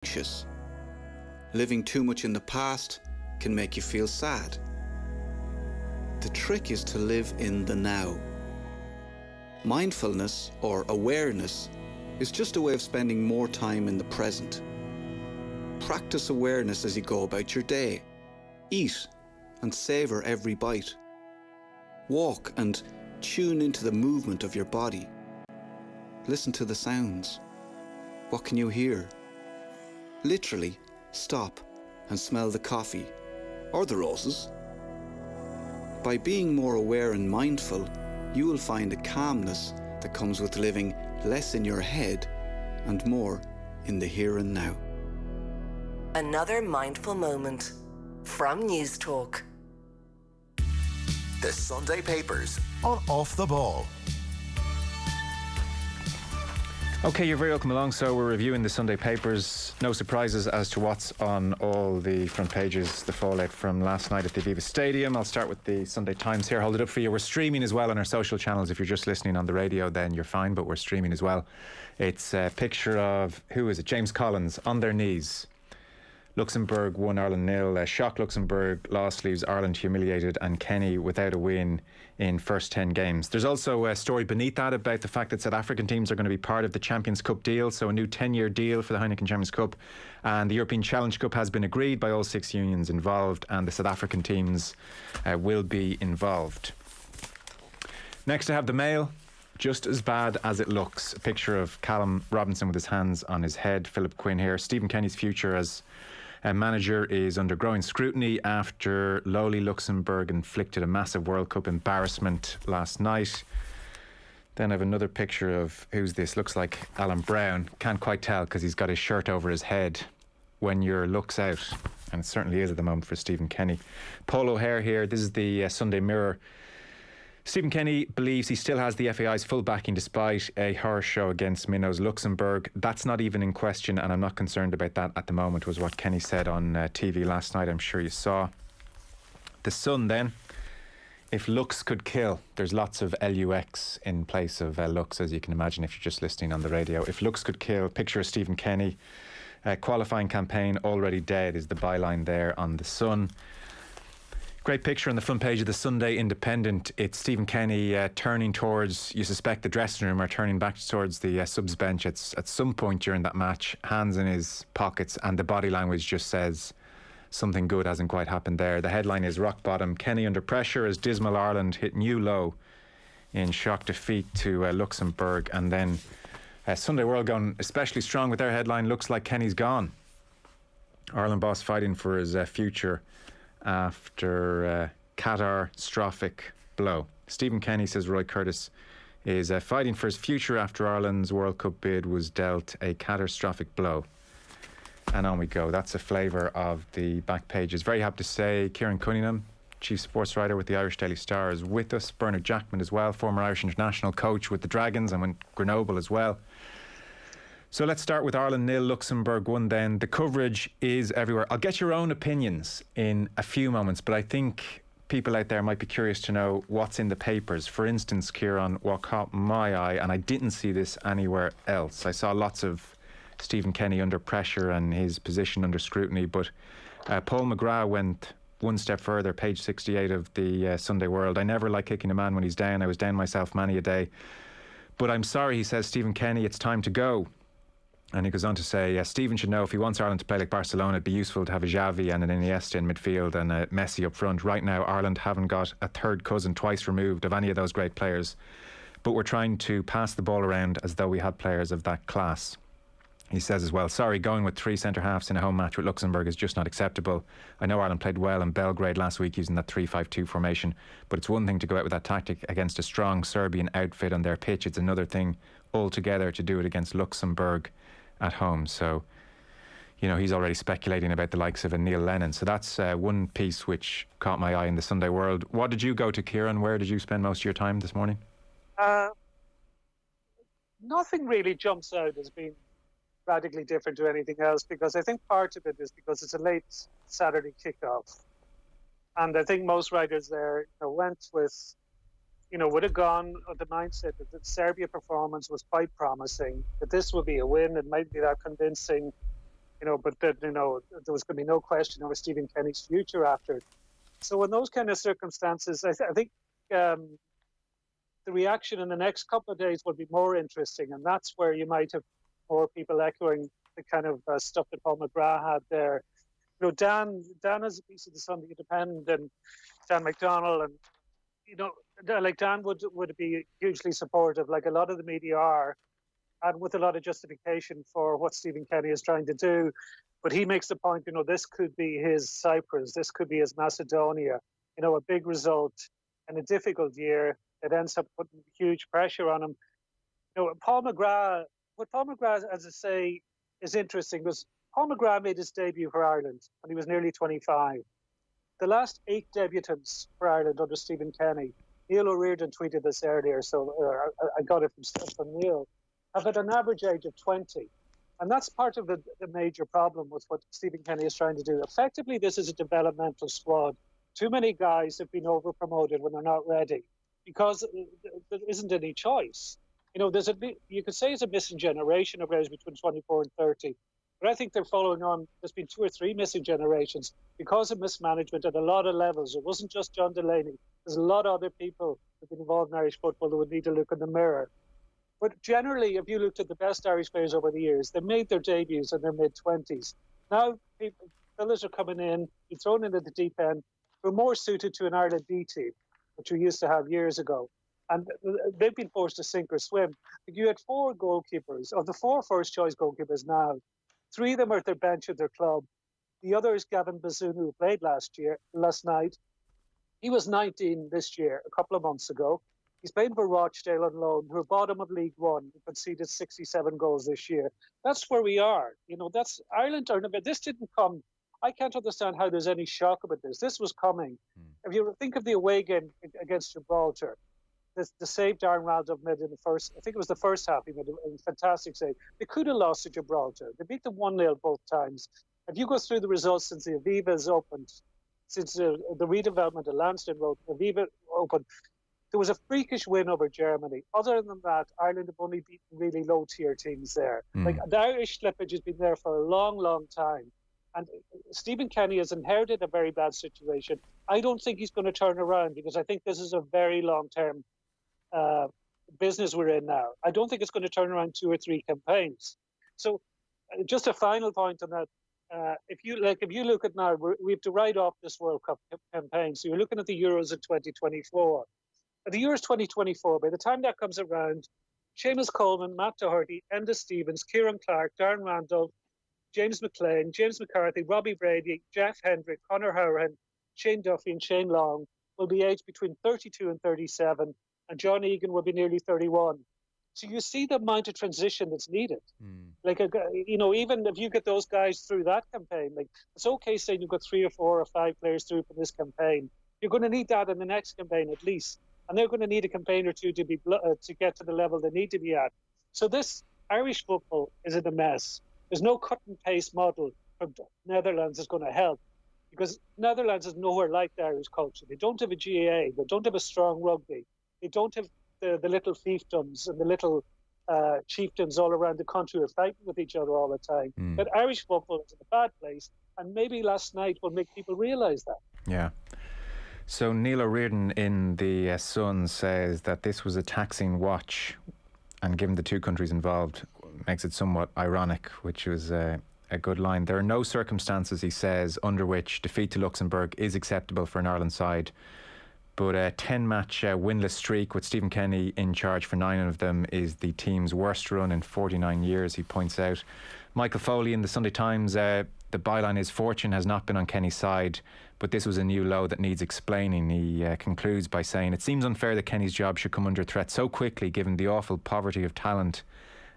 anxious. Living too much in the past can make you feel sad. The trick is to live in the now. Mindfulness, or awareness, is just a way of spending more time in the present. Practice awareness as you go about your day. Eat and savor every bite. Walk and tune into the movement of your body. Listen to the sounds. What can you hear? Literally, stop and smell the coffee or the roses. By being more aware and mindful, you will find a calmness that comes with living less in your head and more in the here and now. Another mindful moment from News Talk. The Sunday Papers on Off the Ball. Okay, you're very welcome along. So we're reviewing the Sunday Papers. No surprises as to what's on all the front pages, the fallout from last night at the Aviva Stadium. I'll start with the Sunday Times here. Hold it up for you. We're streaming as well on our social channels. If you're just listening on the radio, then you're fine, but we're streaming as well. It's a picture of, who is it? James Collins on their knees. Luxembourg won, Ireland 0. Shock Luxembourg loss leaves Ireland humiliated, and Kenny without a win in first 10 games. There's also a story beneath that about the fact that South African teams are going to be part of the Champions Cup deal, so a new 10-year deal for the Heineken Champions Cup, and the European Challenge Cup has been agreed by all 6 unions involved, and the South African teams will be involved. Next I have the Mail. Just as bad as it looks. A picture of Callum Robinson with his hands on his head. Philip Quinn here. Stephen Kenny's future as manager is under growing scrutiny after lowly Luxembourg inflicted a massive World Cup embarrassment last night. Then I have another picture of, who's this? Looks like Alan Brown. Can't quite tell because he's got his shirt over his head when your look's out. And it certainly is at the moment for Stephen Kenny. Paul O'Hare here. This is the Sunday Mirror. Stephen Kenny believes he still has the FAI's full backing despite a horror show against Minnows Luxembourg. That's not even in question, and I'm not concerned about that at the moment, was what Kenny said on TV last night. I'm sure you saw. The Sun then. If looks could kill, there's lots of LUX in place of looks, as you can imagine if you're just listening on the radio. If looks could kill, picture of Stephen Kenny. Qualifying campaign already dead is the byline there on The Sun. Great picture on the front page of the Sunday Independent. It's Stephen Kenny turning towards, you suspect, the dressing room, or turning back towards the subs bench at some point during that match, hands in his pockets, and the body language just says something good hasn't quite happened there. The headline is rock bottom. Kenny under pressure as dismal Ireland hit new low in shock defeat to Luxembourg. And then Sunday World going especially strong with their headline, looks like Kenny's gone. Ireland boss fighting for his future after catastrophic blow. Stephen Kenny, says Roy Curtis, is fighting for his future after Ireland's World Cup bid was dealt a catastrophic blow. And on we go. That's a flavour of the back pages. Very happy to say Kieran Cunningham, Chief Sportswriter with the Irish Daily Star, is with us. Bernard Jackman as well, former Irish international coach with the Dragons and with Grenoble as well. So let's start with Ireland 0, Luxembourg 1 then. The coverage is everywhere. I'll get your own opinions in a few moments, but I think people out there might be curious to know what's in the papers. For instance, Kieran, what caught my eye, and I didn't see this anywhere else. I saw lots of Stephen Kenny under pressure and his position under scrutiny, but Paul McGrath went one step further, page 68 of the Sunday World. I never like kicking a man when he's down. I was down myself many a day. But I'm sorry, he says, Stephen Kenny, it's time to go. And he goes on to say, Stephen should know if he wants Ireland to play like Barcelona, it'd be useful to have a Xavi and an Iniesta in midfield and a Messi up front. Right now, Ireland haven't got a third cousin twice removed of any of those great players. But we're trying to pass the ball around as though we had players of that class. He says as well, sorry, going with 3 centre-halves in a home match with Luxembourg is just not acceptable. I know Ireland played well in Belgrade last week using that 3-5-2 formation, but it's one thing to go out with that tactic against a strong Serbian outfit on their pitch. It's another thing altogether to do it against Luxembourg at home. So, you know, he's already speculating about the likes of a Neil Lennon. So that's one piece which caught my eye in the Sunday World. What did you go to, Kieran? Where did you spend most of your time this morning? Nothing really jumps out as being radically different to anything else, because I think part of it is because it's a late Saturday kickoff. And I think most writers there went with, would have gone with the mindset that the Serbia performance was quite promising, that this would be a win. It might be that convincing. but that, there was going to be no question over Stephen Kenny's future after it. So in those kind of circumstances, I think the reaction in the next couple of days will be more interesting, and that's where you might have more people echoing the kind of stuff that Paul McGrath had there. Dan has a piece of the Sunday Independent, and Dan McDonnell, and like Dan would be hugely supportive, like a lot of the media are, and with a lot of justification for what Stephen Kenny is trying to do. But he makes the point, this could be his Cyprus, this could be his Macedonia, a big result in a difficult year that ends up putting huge pressure on him. What Paul McGrath, as I say, is interesting because Paul McGrath made his debut for Ireland when he was nearly 25. The last 8 debutants for Ireland under Stephen Kenny, Neil O'Riordan tweeted this earlier, so I got it from Neil, have had an average age of 20. And that's part of the major problem with what Stephen Kenny is trying to do. Effectively, this is a developmental squad. Too many guys have been over-promoted when they're not ready because there isn't any choice. You could say it's a missing generation of players between 24 and 30. But I think they're following on. There's been 2 or 3 missing generations because of mismanagement at a lot of levels. It wasn't just John Delaney. There's a lot of other people who've been involved in Irish football that would need to look in the mirror. But generally, if you looked at the best Irish players over the years, they made their debuts in their mid-20s. Now, fellas are coming in, being thrown into the deep end, who are more suited to an Ireland B team, which we used to have years ago. And they've been forced to sink or swim. You had 4 goalkeepers. Of the 4 first-choice goalkeepers now, 3 of them are at their bench at their club. The other is Gavin Bazunu, who played last night. He was 19 this year, a couple of months ago. He's playing for Rochdale on loan, who are bottom of League One, who conceded 67 goals this year. That's where we are. That's Ireland. This didn't come. I can't understand how there's any shock about this. This was coming. If you think of the away game against Gibraltar, the save Darren Randolph made in the first, I think it was the first half, he made a fantastic save. They could have lost to Gibraltar. They beat them 1-0 both times. If you go through the results since the Aviva's opened, since the redevelopment of Lansdowne Road, Aviva opened, there was a freakish win over Germany. Other than that, Ireland have only beaten really low-tier teams there. Like the Irish slippage has been there for a long, long time. And Stephen Kenny has inherited a very bad situation. I don't think he's going to turn around because I think this is a very long-term business we're in now. I don't think it's going to turn around 2 or 3 campaigns. So just a final point on that. If you look at now, we have to write off this World Cup campaign. So you're looking at the Euros in 2024. At the Euros 2024, by the time that comes around, Seamus Coleman, Matt Doherty, Enda Stevens, Kieran Clark, Darren Randolph, James McLean, James McCarthy, Robbie Brady, Jeff Hendrick, Conor Howard, Shane Duffy and Shane Long will be aged between 32 and 37, and John Egan will be nearly 31. So you see the amount of transition that's needed. Even if you get those guys through that campaign, it's okay saying you've got 3 or 4 or 5 players through from this campaign. You're going to need that in the next campaign at least. And they're going to need a campaign or 2 to get to the level they need to be at. So this Irish football is in a mess. There's no cut and paste model from Netherlands that's going to help because Netherlands is nowhere like the Irish culture. They don't have a GAA. They don't have a strong rugby. They don't have the little fiefdoms and the little chieftains all around the country who are fighting with each other all the time. But Irish football is in a bad place, and maybe last night will make people realise that. Yeah. So Neil O'Riordan in the Sun says that this was a taxing watch, and given the 2 countries involved, makes it somewhat ironic, which was a good line. There are no circumstances, he says, under which defeat to Luxembourg is acceptable for an Ireland side. But a 10-match winless streak with Stephen Kenny in charge for 9 of them is the team's worst run in 49 years, he points out. Michael Foley in the Sunday Times, the byline is fortune has not been on Kenny's side, but this was a new low that needs explaining. He concludes by saying, it seems unfair that Kenny's job should come under threat so quickly given the awful poverty of talent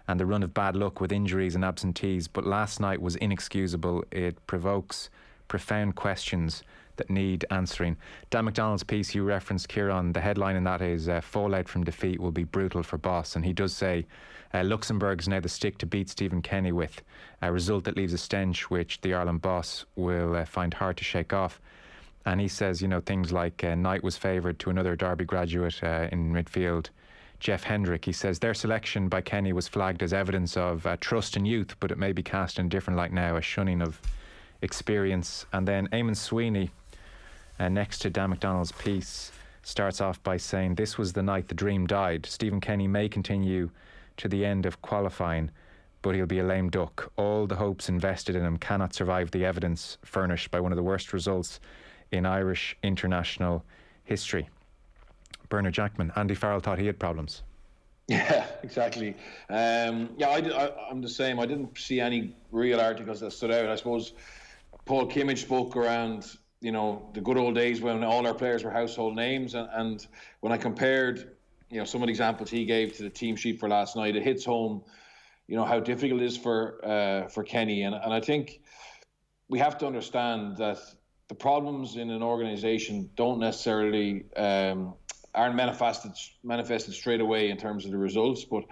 and the run of bad luck with injuries and absentees, but last night was inexcusable. It provokes profound questions that need answering. Dan McDonald's piece you referenced, Kieran, the headline in that is fallout from defeat will be brutal for Boss, and he does say Luxembourg's now the stick to beat Stephen Kenny with, a result that leaves a stench which the Ireland boss will find hard to shake off. And he says, things like Knight was favoured to another Derby graduate in midfield, Jeff Hendrick. He says their selection by Kenny was flagged as evidence of trust in youth, but it may be cast in a different light now, a shunning of experience. And then Eamon Sweeney, next to Dan McDonald's piece, starts off by saying, this was the night the dream died. Stephen Kenny may continue to the end of qualifying, but he'll be a lame duck. All the hopes invested in him cannot survive the evidence furnished by one of the worst results in Irish international history. Bernard Jackman, Andy Farrell thought he had problems. Yeah, exactly. I'm the same. I didn't see any real articles that stood out. I suppose Paul Kimmage spoke around, the good old days when all our players were household names, and when I compared, some of the examples he gave to the team sheet for last night, it hits home, how difficult it is for Kenny, and I think we have to understand that the problems in an organisation don't necessarily aren't manifested straight away in terms of the results, but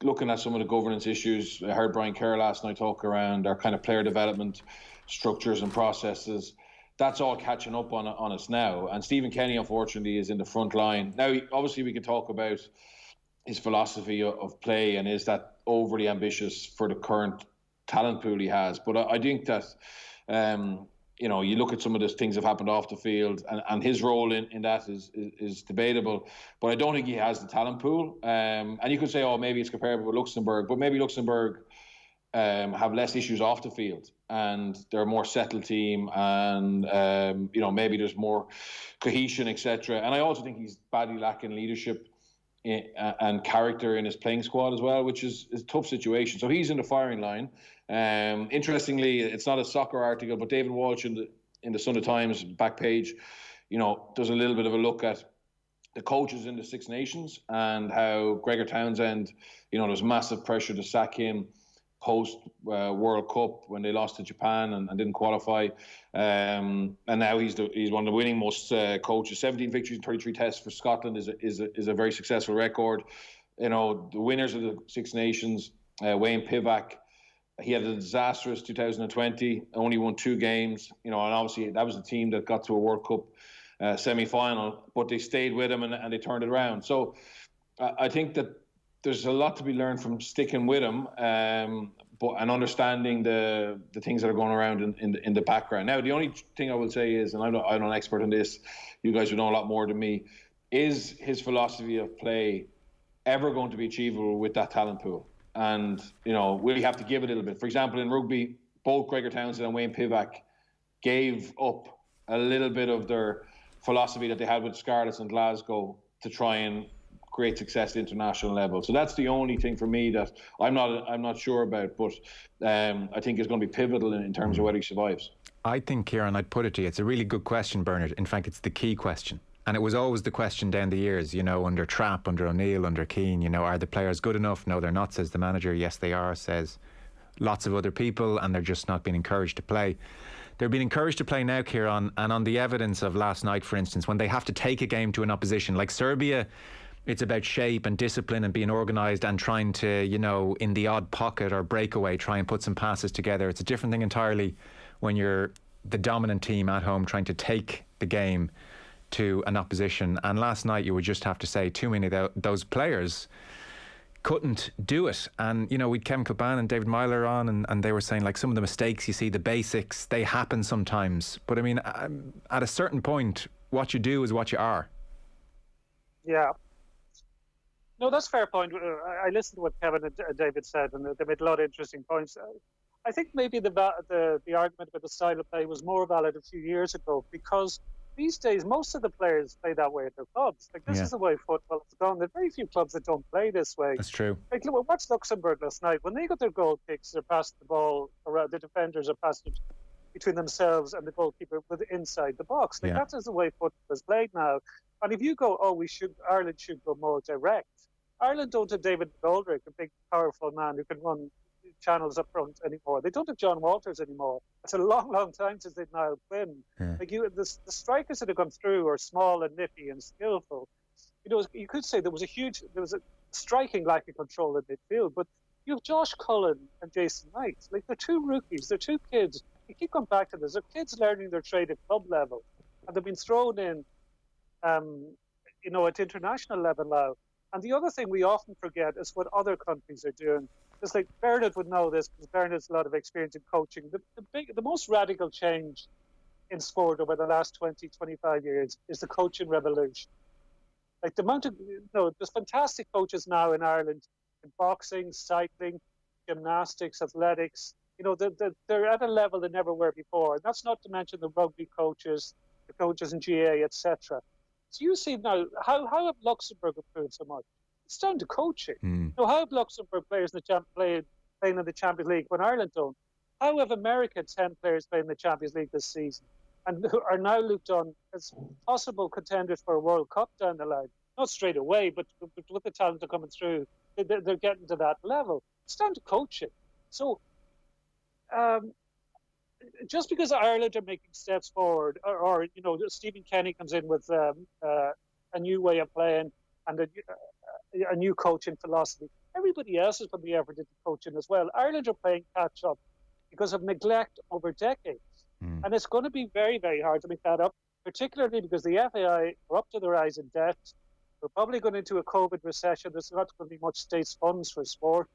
looking at some of the governance issues, I heard Brian Kerr last night talk around our kind of player development structures and processes. That's all catching up on us now. And Stephen Kenny, unfortunately, is in the front line. Now, obviously, we can talk about his philosophy of play and is that overly ambitious for the current talent pool he has. But I think that, you look at some of the things that have happened off the field and his role in that is debatable. But I don't think he has the talent pool. And you could say, maybe it's comparable with Luxembourg, but maybe Luxembourg have less issues off the field and they're a more settled team and maybe there's more cohesion, etc. And I also think he's badly lacking leadership and character in his playing squad as well, which is a tough situation. So he's in the firing line. Interestingly, it's not a soccer article, but David Walsh in the Sunday Times back page, does a little bit of a look at the coaches in the Six Nations and how Gregor Townsend, there's massive pressure to sack him post World Cup when they lost to Japan and didn't qualify, and now he's one of the winning most coaches. 17 victories and 33 tests for Scotland is a very successful record. The winners of the Six Nations, Wayne Pivac, he had a disastrous 2020, only won 2 games, and obviously that was the team that got to a World Cup semi-final, but they stayed with him and they turned it around. So I think that there's a lot to be learned from sticking with him, and understanding the things that are going around in the background. Now, the only thing I will say is, and I'm not an expert in this, you guys would know a lot more than me, is his philosophy of play ever going to be achievable with that talent pool? And, will he have to give a little bit? For example, in rugby, both Gregor Townsend and Wayne Pivac gave up a little bit of their philosophy that they had with Scarlets in Glasgow to try and create success at international level. So that's the only thing for me that I'm not sure about, but I think is going to be pivotal in terms of whether he survives. I think, Kieran, I'd put it to you, it's a really good question, Bernard. In fact, it's the key question. And it was always the question down the years, under Trapp, under O'Neill, under Keane, are the players good enough? No, they're not, says the manager. Yes, they are, says lots of other people, and they're just not being encouraged to play. They're being encouraged to play now, Kieran, and on the evidence of last night, for instance, when they have to take a game to an opposition, like Serbia, it's about shape and discipline and being organised and trying to, in the odd pocket or breakaway, try and put some passes together. It's a different thing entirely when you're the dominant team at home trying to take the game to an opposition. And last night, you would just have to say too many of those players couldn't do it. And, we'd Kevin Kilban and David Myler on, and they were saying, like, some of the mistakes you see, the basics, they happen sometimes. But, at a certain point, what you do is what you are. Yeah. No, that's a fair point. I listened to what Kevin and David said, and they made a lot of interesting points. I think maybe the argument about the style of play was more valid a few years ago, because these days most of the players play that way at their clubs. Like, this is the way football has gone. There are very few clubs that don't play this way. That's true. Like, watch Luxembourg last night. When they got their goal kicks, they're passing the ball around. The defenders are passing it between themselves and the goalkeeper with inside the box. Like, that is the way football is played now. And if you go, Ireland should go more direct. Ireland don't have David McGoldrick, a big, powerful man who can run channels up front anymore. They don't have John Walters anymore. It's a long, long time since they've Niall Quinn. Yeah. Like, the strikers that have gone through are small and nippy and skillful. You could say there was a striking lack of control in midfield, but you have Josh Cullen and Jason Knight. Like, they're 2 rookies, they're 2 kids. You keep going back to this. They're kids learning their trade at club level, and they've been thrown in, at international level now. And the other thing we often forget is what other countries are doing. Just like Bernard would know this, because Bernard has a lot of experience in coaching. The most radical change in sport over the last 20, 25 years is the coaching revolution. Like the amount of, there's fantastic coaches now in Ireland in boxing, cycling, gymnastics, athletics. They're at a level they never were before. And that's not to mention the rugby coaches, the coaches in GA, etc. So you see now, how have Luxembourg improved so much? It's down to coaching. How have Luxembourg players playing in the Champions League when Ireland don't? How have America 10 players playing in the Champions League this season and who are now looked on as possible contenders for a World Cup down the line? Not straight away, but with the talent are coming through, they're getting to that level. It's down to coaching. So just because Ireland are making steps forward, or Stephen Kenny comes in with a new way of playing and a new coaching philosophy, everybody else has put the effort into coaching as well. Ireland are playing catch up because of neglect over decades, and it's going to be very, very hard to make that up, particularly because the FAI are up to their eyes in debt. We're probably going into a COVID recession. There's not going to be much state funds for sport.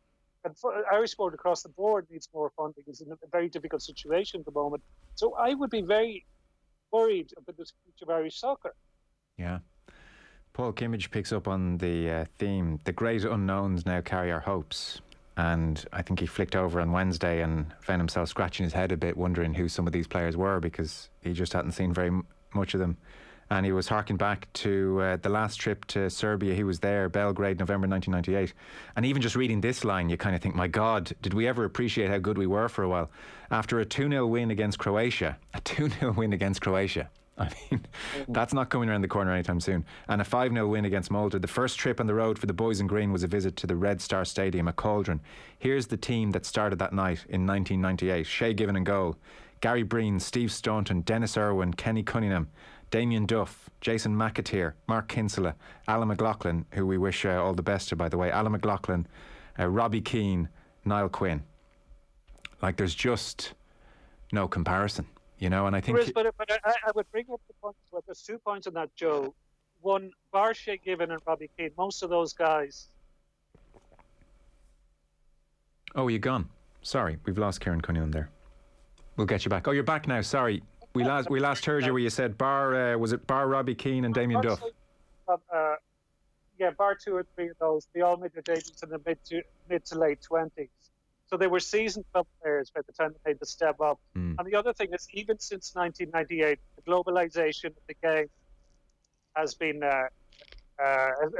And Irish sport across the board needs more funding. It's in a very difficult situation at the moment. So I would be very worried about the future of Irish soccer. Yeah. Paul Kimmage picks up on the theme. The great unknowns now carry our hopes. And I think he flicked over on Wednesday and found himself scratching his head a bit, wondering who some of these players were, because he just hadn't seen very much of them. And he was harking back to the last trip to Serbia. He was there, Belgrade, November 1998. And even just reading this line, you kind of think, my God, did we ever appreciate how good we were for a while? After a 2-0 win against Croatia, I mean, that's not coming around the corner anytime soon. And a 5-0 win against Molde. The first trip on the road for the boys in green was a visit to the Red Star Stadium, a cauldron. Here's the team that started that night in 1998. Shay Given in goal. Gary Breen, Steve Staunton, Dennis Irwin, Kenny Cunningham, Damien Duff, Jason McAteer, Mark Kinsella, Alan McLaughlin, who we wish all the best to, by the way, Alan McLaughlin, Robbie Keane, Niall Quinn. Like, there's just no comparison, and I think... There is, but I would bring up the point, well, there's 2 points on that, Joe. One, bar Shay Given and Robbie Keane, most of those guys... Oh, you're gone. Sorry, we've lost Kieran Cunningham there. We'll get you back. Oh, you're back now, sorry. We last heard you where you said bar Robbie Keane and Damien Duff? Bar 2 or 3 of those. They all made their debuts in the mid to late 20s. So they were seasoned club players by the time they made the step up. And the other thing is, even since 1998, the globalization of the game has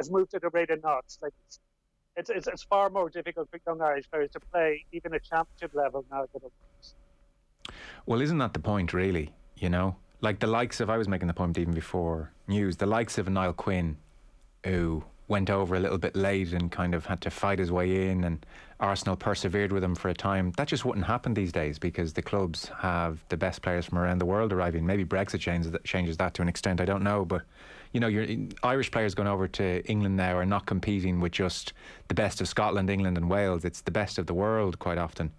moved at a rate of knots. Like it's far more difficult for young Irish players to play even at championship level now than it was. Well, isn't that the point, really? Like the likes of, I was making the point even before news, the likes of Niall Quinn, who went over a little bit late and kind of had to fight his way in, and Arsenal persevered with him for a time. That just wouldn't happen these days because the clubs have the best players from around the world arriving. Maybe Brexit changes that to an extent, I don't know. But, your Irish players going over to England now are not competing with just the best of Scotland, England and Wales. It's the best of the world quite often.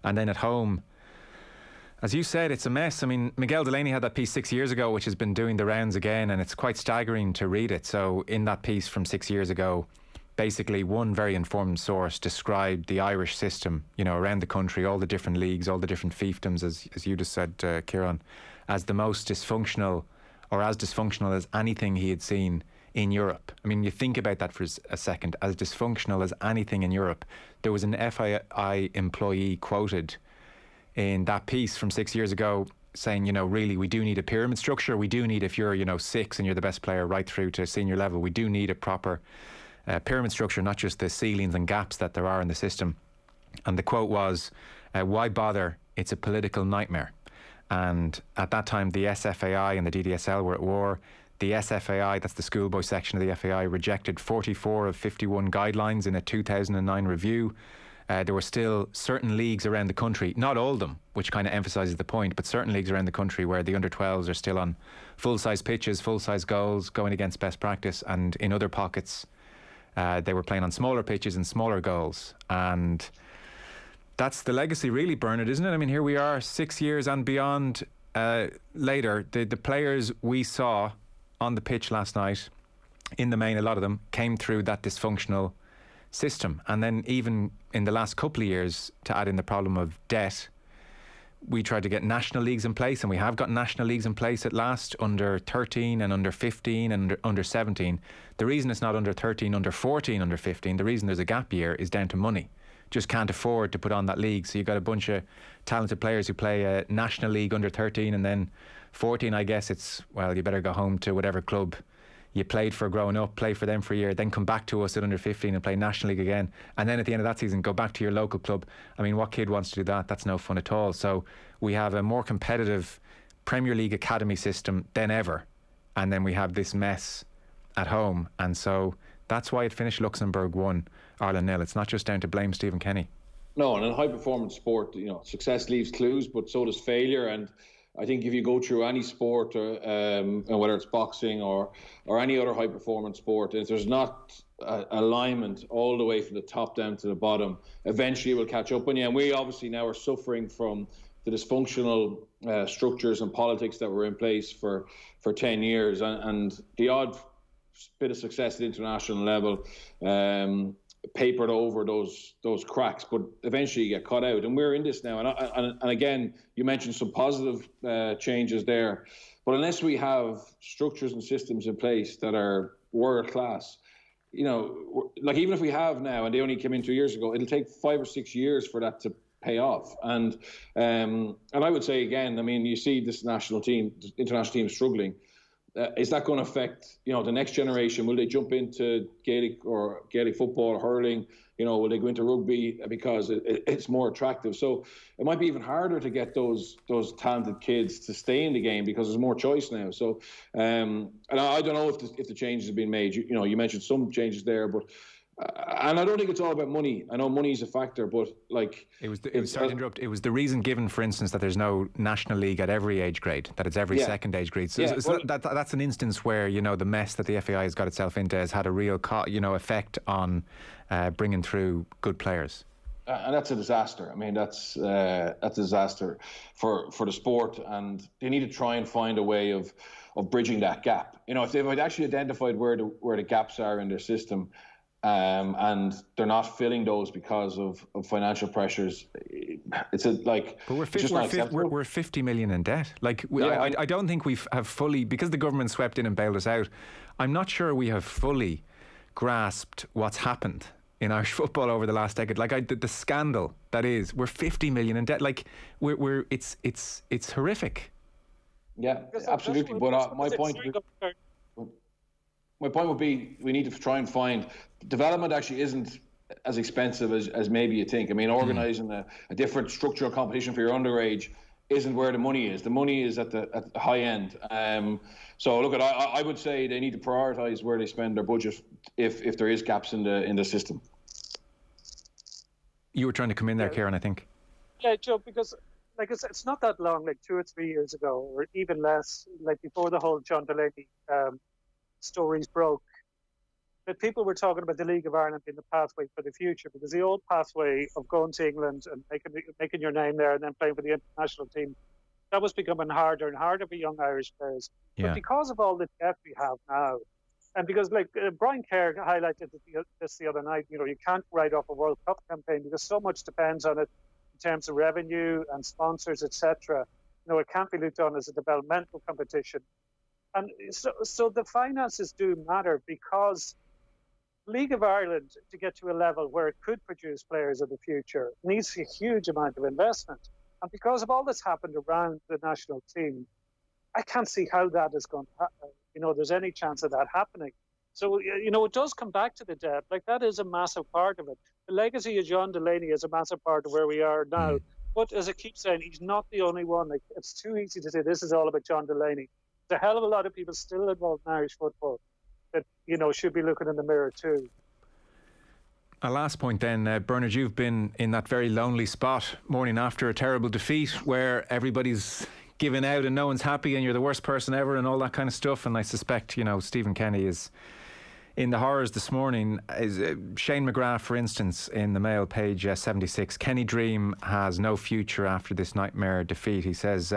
And then at home, as you said, it's a mess. I mean, Miguel Delaney had that piece 6 years ago, which has been doing the rounds again, and it's quite staggering to read it. So in that piece from 6 years ago, basically one very informed source described the Irish system, around the country, all the different leagues, all the different fiefdoms, as you just said, Kieran, as the most dysfunctional, or as dysfunctional as anything he had seen in Europe. I mean, you think about that for a second, as dysfunctional as anything in Europe. There was an FAI employee quoted in that piece from 6 years ago saying, really, we do need a pyramid structure. We do need, if you're, 6 and you're the best player right through to senior level, we do need a proper pyramid structure, not just the ceilings and gaps that there are in the system. And the quote was, why bother? It's a political nightmare. And at that time, the SFAI and the DDSL were at war. The SFAI, that's the schoolboy section of the FAI, rejected 44 of 51 guidelines in a 2009 review. There were still certain leagues around the country, not all of them, which kind of emphasises the point, but certain leagues around the country where the under-12s are still on full-size pitches, full-size goals, going against best practice, and in other pockets they were playing on smaller pitches and smaller goals. And that's the legacy, really, Bernard, isn't it? I mean, here we are 6 years and beyond later. The players we saw on the pitch last night in the main, a lot of them came through that dysfunctional system. And then even in the last couple of years, to add in the problem of debt, we tried to get national leagues in place, and we have got national leagues in place at last, under 13 and under 15 and under 17. The reason it's not under 13, under 14, under 15, the reason there's a gap year is down to money. Just can't afford to put on that league. So you've got a bunch of talented players who play a national league under 13, and then 14, I guess it's, well, you better go home to whatever club you played for growing up, play for them for a year, then come back to us at under 15 and play National League again. And then at the end of that season, go back to your local club. I mean, what kid wants to do that? That's no fun at all. So we have a more competitive Premier League academy system than ever. And then we have this mess at home. And so that's why it finished Luxembourg 1, Ireland 0. It's not just down to blame Stephen Kenny. No, and in high performance sport, success leaves clues, but so does failure. And I think if you go through any sport, whether it's boxing or any other high performance sport, if there's not alignment all the way from the top down to the bottom, eventually it will catch up on you. And we obviously now are suffering from the dysfunctional structures and politics that were in place for 10 years. And the odd bit of success at international level papered over those cracks, but eventually you get cut out. And we're in this now. And again, you mentioned some positive changes there, but unless we have structures and systems in place that are world class, like even if we have now, and they only came in 2 years ago, it'll take 5 or 6 years for that to pay off. And I would say again, I mean, you see this international team struggling. Is that going to affect, the next generation? Will they jump into Gaelic football, hurling? Will they go into rugby because it's more attractive? So it might be even harder to get those talented kids to stay in the game because there's more choice now. So, and I don't know if the changes have been made. You mentioned some changes there, but. And I don't think it's all about money. I know money is a factor, but sorry to interrupt. It was the reason given, for instance, that there's no national league at every age grade, that it's every second age grade. So, that's an instance where the mess that the FAI has got itself into has had a real effect on bringing through good players. And that's a disaster. I mean, that's a disaster for the sport, and they need to try and find a way of bridging that gap. If they've actually identified where the gaps are in their system. And they're not filling those because of financial pressures. But we're 50 million in debt. I don't think we have fully, because the government swept in and bailed us out. I'm not sure we have fully grasped what's happened in Irish football over the last decade. The scandal that is, we're 50 million in debt. It's horrific. Yeah, absolutely. But my point would be, we need to try and find development actually isn't as expensive as maybe you think. I mean, organising a different structural competition for your underage isn't where the money is. The money is at the high end. So look, I would say they need to prioritise where they spend their budget if there is gaps in the system. You were trying to come in there, Kieran, I think. Yeah, Joe, because it's not that long, 2 or 3 years ago, or even less, before the whole John Delaney stories broke, that people were talking about the League of Ireland being the pathway for the future, because the old pathway of going to England and making your name there and then playing for the international team, that was becoming harder and harder for young Irish players. Yeah. But because of all the debt we have now, and because Brian Kerr highlighted this the other night, you can't write off a World Cup campaign because so much depends on it in terms of revenue and sponsors, etc. It can't be looked on as a developmental competition. And so the finances do matter, because League of Ireland, to get to a level where it could produce players of the future, needs a huge amount of investment. And because of all that's happened around the national team, I can't see how that is going to happen. There's any chance of that happening. So, it does come back to the debt. That is a massive part of it. The legacy of John Delaney is a massive part of where we are now. But as I keep saying, he's not the only one. It's too easy to say this is all about John Delaney. There's a hell of a lot of people still involved in Irish football that, should be looking in the mirror too. A last point then, Bernard, you've been in that very lonely spot morning after a terrible defeat where everybody's giving out and no one's happy and you're the worst person ever and all that kind of stuff. And I suspect, Stephen Kenny is in the horrors this morning. Shane McGrath, for instance, in the Mail, page 76, Kenny Dream has no future after this nightmare defeat. He says,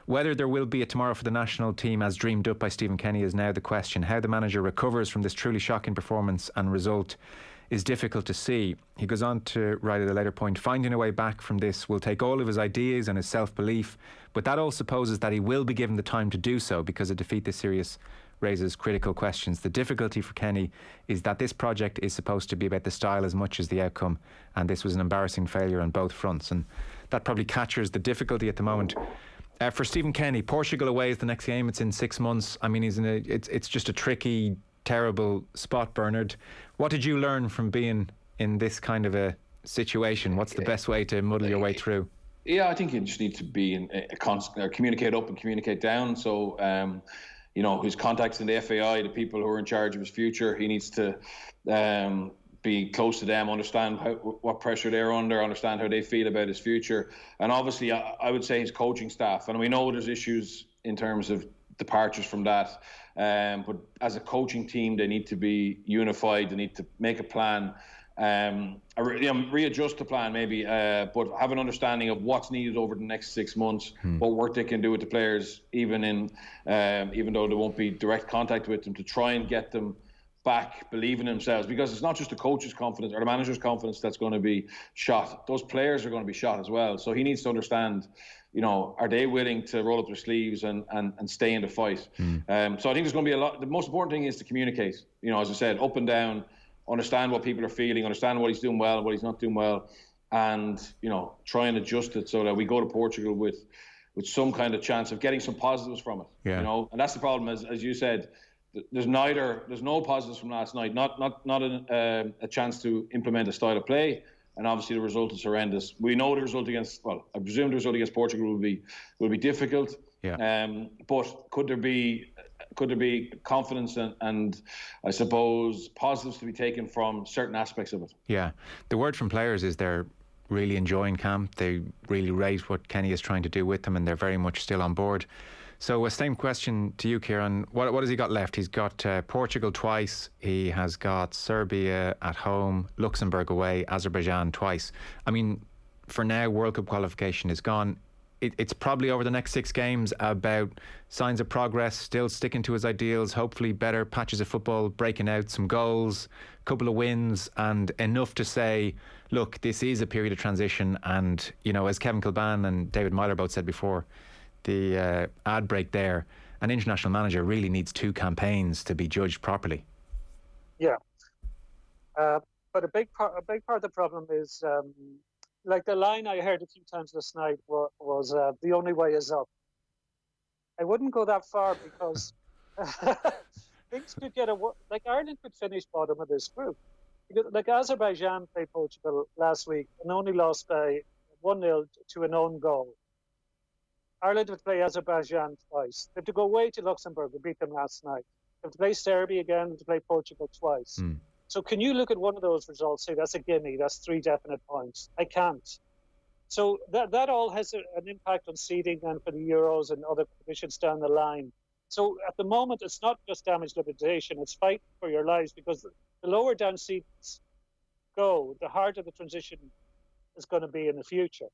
Whether there will be a tomorrow for the national team as dreamed up by Stephen Kenny is now the question. How the manager recovers from this truly shocking performance and result is difficult to see. He goes on to write at a later point, finding a way back from this will take all of his ideas and his self-belief, but that all supposes that he will be given the time to do so, because a defeat this serious raises critical questions. The difficulty for Kenny is that this project is supposed to be about the style as much as the outcome, and this was an embarrassing failure on both fronts, and that probably captures the difficulty at the moment. For Stephen Kenny, Portugal away is the next game. It's in 6 months. I mean, it's just a tricky, terrible spot, Bernard. What did you learn from being in this kind of a situation? What's the best way to muddle your way through? Yeah, I think you just need to be in a constant, communicate up and communicate down. So, his contacts in the FAI, the people who are in charge of his future, he needs to be close to them, understand what pressure they're under, understand how they feel about his future. And obviously, I would say his coaching staff. And we know there's issues in terms of departures from that. But as a coaching team, they need to be unified. They need to make a plan, readjust the plan maybe, but have an understanding of what's needed over the next 6 months, what work they can do with the players, even though there won't be direct contact with them, to try and get them back believing in themselves, because it's not just the coach's confidence or the manager's confidence that's going to be shot. Those players are going to be shot as well. So he needs to understand, are they willing to roll up their sleeves and stay in the fight? So I think there's going to be a lot. The most important thing is to communicate, as I said, up and down, understand what people are feeling, understand what he's doing well, what he's not doing well, and, try and adjust it so that we go to Portugal with some kind of chance of getting some positives from it. Yeah. And that's the problem, as you said. There's no positives from last night, not a chance to implement a style of play, and obviously the result is horrendous. We know the result I presume the result against Portugal will be difficult. Yeah. But could there be confidence and I suppose positives to be taken from certain aspects of it? Yeah. The word from players is they're really enjoying camp. They really rate what Kenny is trying to do with them, and they're very much still on board. So a same question to you, Kieran. What has he got left? He's got Portugal twice. He has got Serbia at home, Luxembourg away, Azerbaijan twice. I mean, for now, World Cup qualification is gone. It's probably over the next 6 games about signs of progress, still sticking to his ideals, hopefully better patches of football, breaking out some goals, a couple of wins, and enough to say, look, this is a period of transition. And, as Kevin Kilban and David Myler both said before, the ad break there, an international manager really needs 2 campaigns to be judged properly. Yeah, but a big part of the problem is, like the line I heard a few times this night was the only way is up. I wouldn't go that far, because things could get like Ireland could finish bottom of this group. Because, like, Azerbaijan played Portugal last week and only lost by 1-0 to an own goal. Ireland would play Azerbaijan twice. They have to go away to Luxembourg and beat them last night. They have to play Serbia again. They have to play Portugal twice. So can you look at one of those results, say that's a gimme, that's 3 definite points? I can't. So that all has an impact on seeding and for the Euros and other competitions down the line. So at the moment, it's not just damage limitation, it's fight for your lives, because the lower down seeds go, the harder the transition is going to be in the future.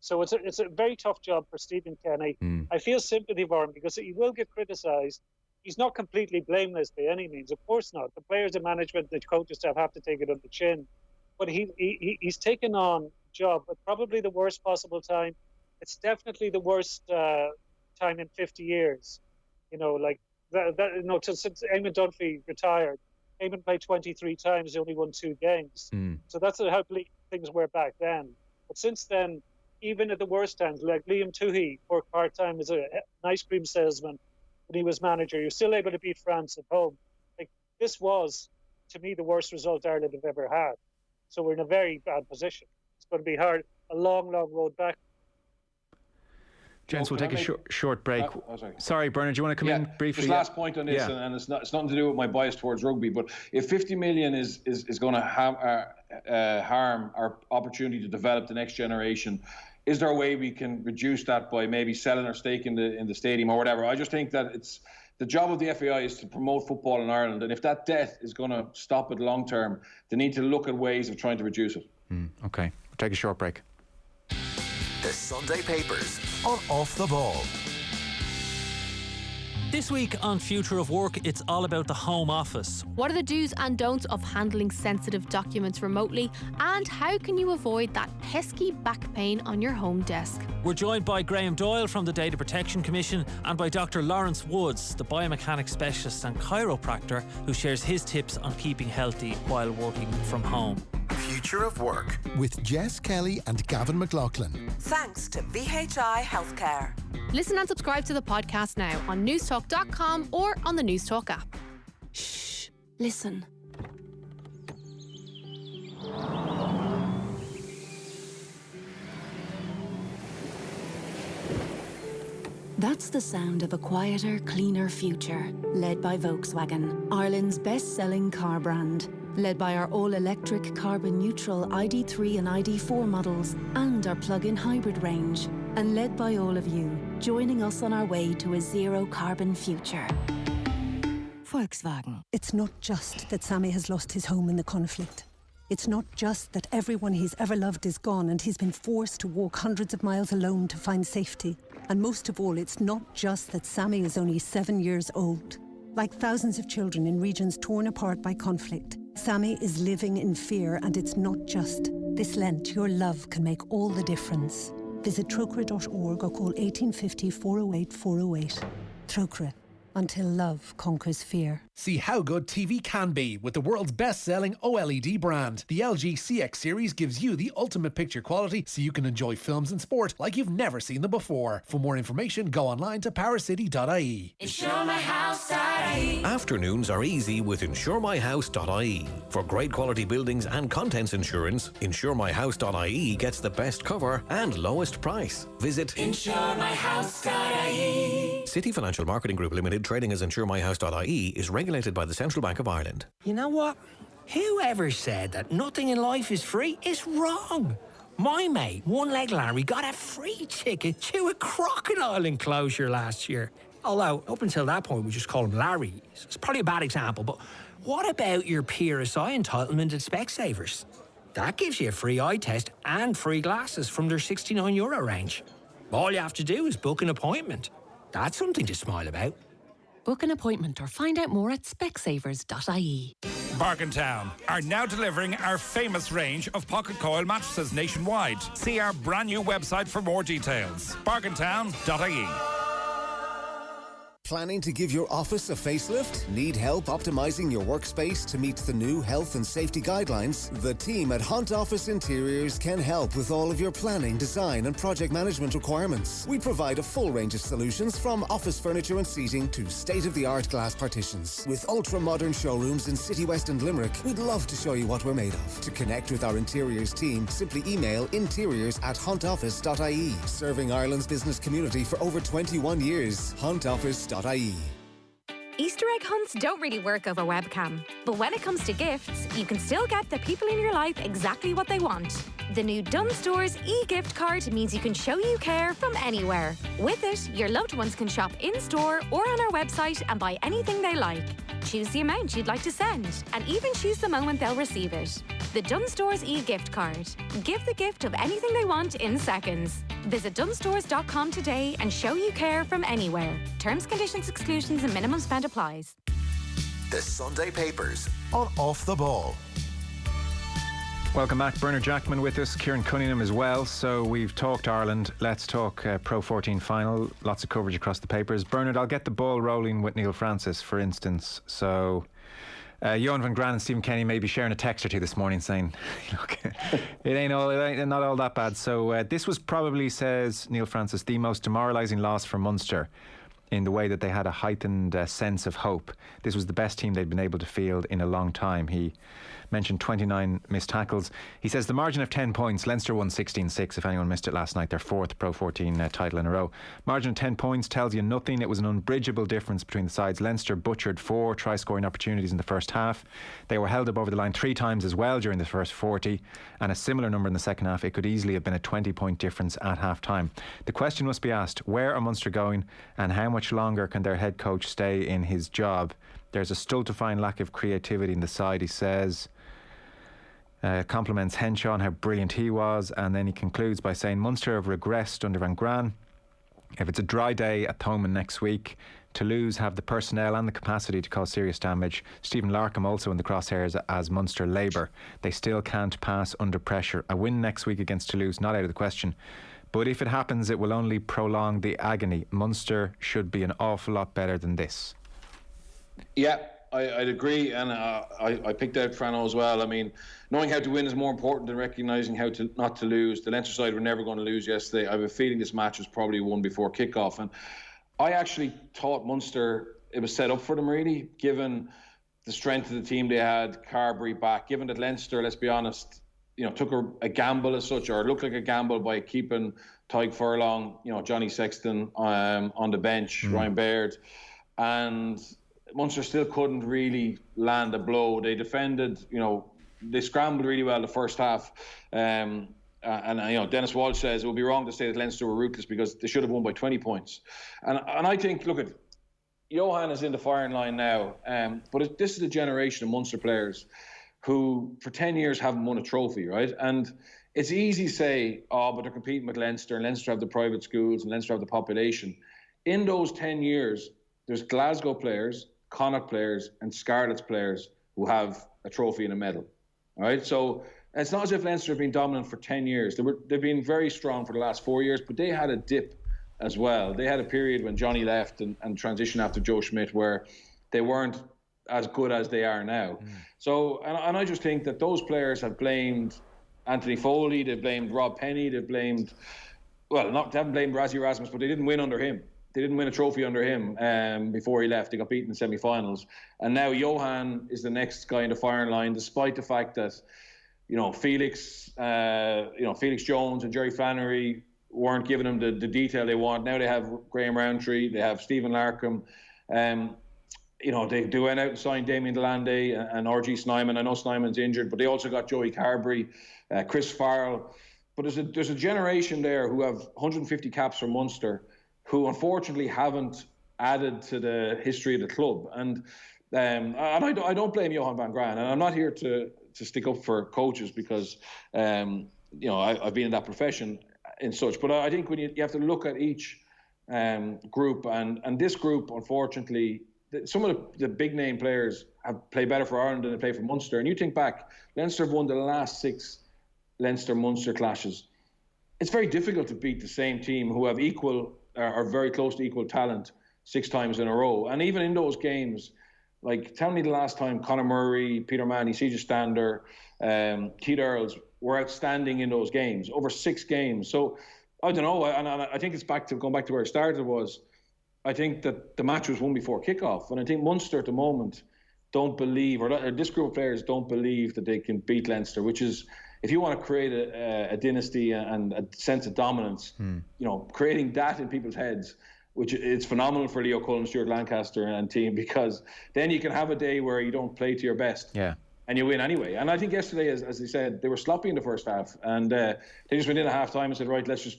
So it's a very tough job for Stephen Kenny. I feel sympathy for him, because he will get criticised. He's not completely blameless by any means, of course not. The players and management, the coaching staff have to take it on the chin. But he's taken on a job at probably the worst possible time. It's definitely the worst time in 50 years. Since Eamon Dunphy retired, Eamon played 23 times, he only won 2 games. So that's how bleak things were back then. But since then, even at the worst times, like Liam Tuohy worked part-time as an ice cream salesman when he was manager, he was still able to beat France at home. Like, this was, to me, the worst result Ireland have ever had. So we're in a very bad position. It's going to be hard, a long, long road back. Gents, we'll take a short break. Sorry, Bernard, do you want to come in briefly? Just last point on this, and it's nothing to do with my bias towards rugby, but if 50 million is going to harm our opportunity to develop the next generation, is there a way we can reduce that by maybe selling our stake in the stadium or whatever? I just think that it's the job of the FAI is to promote football in Ireland, and if that debt is going to stop it long term, they need to look at ways of trying to reduce it. Okay, we'll take a short break. The Sunday Papers on Off the Ball. This week on Future of Work, it's all about the home office. What are the do's and don'ts of handling sensitive documents remotely? And how can you avoid that pesky back pain on your home desk? We're joined by Graham Doyle from the Data Protection Commission and by Dr. Lawrence Woods, the biomechanics specialist and chiropractor, who shares his tips on keeping healthy while working from home. Future of Work. With Jess Kelly and Gavin McLaughlin. Thanks to VHI Healthcare. Listen and subscribe to the podcast now on newstalk.com or on the Newstalk app. Shh, listen. That's the sound of a quieter, cleaner future, led by Volkswagen, Ireland's best-selling car brand. Led by our all-electric carbon-neutral ID3 and ID4 models and our plug-in hybrid range. And led by all of you, joining us on our way to a zero-carbon future. Volkswagen. It's not just that Sammy has lost his home in the conflict. It's not just that everyone he's ever loved is gone and he's been forced to walk hundreds of miles alone to find safety. And most of all, it's not just that Sammy is only 7 years old. Like thousands of children in regions torn apart by conflict, Sammy is living in fear, and it's not just. This Lent, your love can make all the difference. Visit trocra.org or call 1850 408 408. Trocra. Until love conquers fear. See how good TV can be with the world's best-selling OLED brand. The LG CX series gives you the ultimate picture quality so you can enjoy films and sport like you've never seen them before. For more information, go online to powercity.ie. InsureMyHouse.ie. Afternoons are easy with InsureMyHouse.ie. For great quality buildings and contents insurance, InsureMyHouse.ie gets the best cover and lowest price. Visit InsureMyHouse.ie. City Financial Marketing Group Limited, trading as InsureMyHouse.ie, is regulated by the Central Bank of Ireland. You know what? Whoever said that nothing in life is free is wrong. My mate, One Leg Larry, got a free ticket to a crocodile enclosure last year. Although, up until that point, we just called him Larry. It's probably a bad example, but what about your PRSI entitlement at Specsavers? That gives you a free eye test and free glasses from their €69 range. All you have to do is book an appointment. That's something to smile about. Book an appointment or find out more at specsavers.ie. Bargaintown are now delivering our famous range of pocket coil mattresses nationwide. See our brand new website for more details. Bargaintown.ie. Planning to give your office a facelift? Need help optimizing your workspace to meet the new health and safety guidelines? The team at Hunt Office Interiors can help with all of your planning, design and project management requirements. We provide a full range of solutions from office furniture and seating to state-of-the-art glass partitions. With ultra-modern showrooms in City West and Limerick, we'd love to show you what we're made of. To connect with our interiors team, simply email interiors@huntoffice.ie. Serving Ireland's business community for over 21 years. huntoffice.ie. Easter egg hunts don't really work over webcam. But when it comes to gifts, you can still get the people in your life exactly what they want. The new Dunnes Stores e-gift card means you can show you care from anywhere. With it, your loved ones can shop in-store or on our website and buy anything they like. Choose the amount you'd like to send and even choose the moment they'll receive it. The Dunnes Stores e-gift card. Give the gift of anything they want in seconds. Visit dunnesstores.com today and show you care from anywhere. Terms, conditions, exclusions and minimum spend applies. The Sunday Papers on Off the Ball. Welcome back. Bernard Jackman with us, Kieran Cunningham as well. So we've talked Ireland. Let's talk Pro 14 final. Lots of coverage across the papers. Bernard, I'll get the ball rolling with Neil Francis, for instance. So Johan van Gran and Stephen Kenny may be sharing a text or two this morning saying, look, it ain't not all that bad. So this was probably, says Neil Francis, the most demoralising loss for Munster in the way that they had a heightened sense of hope. This was the best team they'd been able to field in a long time. He mentioned 29 missed tackles. He says the margin of 10 points, Leinster won 16-6, if anyone missed it last night, their fourth Pro 14 title in a row. Margin of 10 points tells you nothing. It was an unbridgeable difference between the sides. Leinster butchered 4 try-scoring opportunities in the first half. They were held up over the line 3 times as well during the first 40, and a similar number in the second half. It could easily have been a 20-point difference at half-time. The question must be asked, where are Munster going, and how much longer can their head coach stay in his job? There's a stultifying lack of creativity in the side, he says. Compliments Henshaw on how brilliant he was, and then he concludes by saying Munster have regressed under Van Gran. If it's a dry day at Thomond next week, Toulouse have the personnel and the capacity to cause serious damage. Stephen Larkham also in the crosshairs as Munster Labour. They still can't pass under pressure. A win next week against Toulouse, not out of the question. But if it happens, it will only prolong the agony. Munster should be an awful lot better than this. Yeah, I'd agree, and I picked out Frano as well. I mean, knowing how to win is more important than recognising how to not to lose. The Leinster side were never going to lose yesterday. I have a feeling this match was probably won before kick-off, and I actually thought Munster, it was set up for them really, given the strength of the team they had, Carberry back, given that Leinster, let's be honest, took a gamble as such, or looked like a gamble by keeping Tyke Furlong, Johnny Sexton on the bench, Ryan Baird, and Munster still couldn't really land a blow. They defended, they scrambled really well the first half. And Dennis Walsh says it would be wrong to say that Leinster were ruthless because they should have won by 20 points. And I think, look, Johan is in the firing line now, but this is a generation of Munster players who for 10 years haven't won a trophy, right? And it's easy to say, but they're competing with Leinster, and Leinster have the private schools, and Leinster have the population. In those 10 years, there's Glasgow players, Connacht players and Scarlets players who have a trophy and a medal. All right, so it's not as if Leinster have been dominant for 10 years. They've been very strong for the last 4 years, but they had a dip as well. They had a period when Johnny left and transitioned after Joe Schmidt where they weren't as good as they are now. So, and I just think that those players have blamed Anthony Foley, they've blamed Rob Penny, they haven't blamed Razzie Erasmus, but they didn't win under him. They didn't win a trophy under him before he left. They got beaten in semi-finals. And now Johan is the next guy in the firing line, despite the fact that, Felix Jones and Jerry Flannery weren't giving them the detail they want. Now they have Graham Roundtree, they have Stephen Larkham. They went out and signed Damien Delande and RG Snyman. I know Snyman's injured, but they also got Joey Carberry, Chris Farrell. But there's a generation there who have 150 caps for Munster, who unfortunately haven't added to the history of the club. And I don't blame Johan van Graan, and I'm not here to stick up for coaches because I've been in that profession in such. But I think when you have to look at each group, and this group, unfortunately, some of the big name players have played better for Ireland than they play for Munster. And you think back, Leinster have won the last 6 Leinster-Munster clashes. It's very difficult to beat the same team who have equal are very close to equal talent 6 times in a row. And even in those games, like, tell me the last time Conor Murray, Peter Manny, CJ Stander, Keith Earls were outstanding in those games, over 6 games. So, I don't know, and I think it's going back to where it started was, I think that the match was won before kickoff. And I think Munster at the moment don't believe, or this group of players don't believe that they can beat Leinster, which is, if you want to create a dynasty and a sense of dominance, creating that in people's heads, which it's phenomenal for Leo Cullen, Stuart Lancaster and team, because then you can have a day where you don't play to your best. And you win anyway. And I think yesterday, as they said, they were sloppy in the first half, and they just went in at half time and said, right, let's just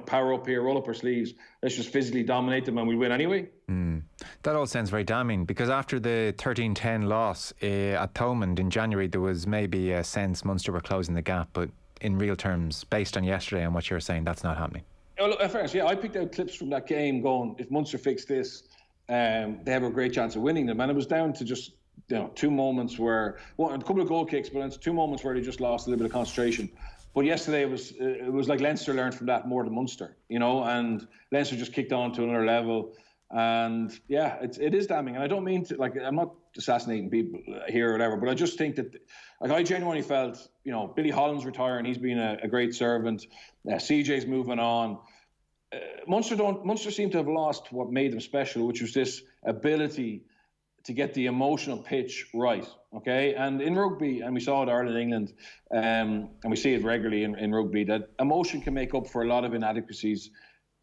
power up here, roll up our sleeves, let's just physically dominate them and we'll win anyway. That all sounds very damning, because after the 13-10 loss at Thomond in January, there was maybe a sense Munster were closing the gap, but in real terms, based on yesterday and what you're saying, that's not happening. Well, look, in fairness, I picked out clips from that game going, if Munster fix this, they have a great chance of winning them. And it was down to just 2 moments where, a couple of goal kicks, but it's 2 moments where they just lost a little bit of concentration. But yesterday it was like Leinster learned from that more than Munster, and Leinster just kicked on to another level. And yeah, it is damning. And I don't mean to, I'm not assassinating people here or whatever, but I just think that, I genuinely felt, Billy Holland's retiring, he's been a great servant. CJ's moving on. Munster seem to have lost what made them special, which was this ability to get the emotional pitch right, okay? And in rugby, and we saw it Ireland, England, and we see it regularly in rugby, that emotion can make up for a lot of inadequacies,